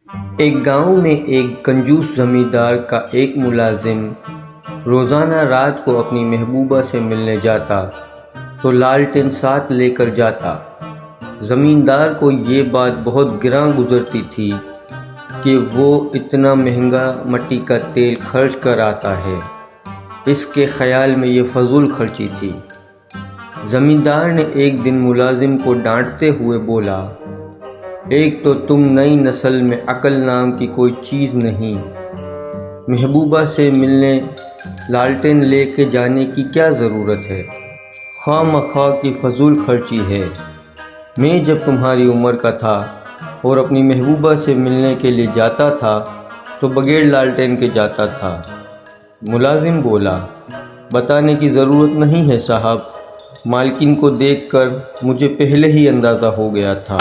एक गांव में एक कंजूस ज़मींदार का एक मुलाजिम रोज़ाना रात को अपनी महबूबा से मिलने जाता तो लालटेन साथ लेकर जाता। ज़मींदार को ये बात बहुत गिरां गुज़रती थी कि वो इतना महंगा मिट्टी का तेल खर्च कर आता है। इसके ख़याल में ये फजूल खर्ची थी। ज़मींदार ने एक दिन मुलाजिम को डांटते हुए बोला, एक तो तुम नई नस्ल में अकल नाम की कोई चीज़ नहीं, महबूबा से मिलने लालटेन लेके जाने की क्या ज़रूरत है, खामखा की फजूल खर्ची है। मैं जब तुम्हारी उम्र का था और अपनी महबूबा से मिलने के लिए जाता था तो बगैर लालटेन के जाता था। मुलाजिम बोला, बताने की ज़रूरत नहीं है साहब, मालकिन को देखकर मुझे पहले ही अंदाज़ा हो गया था।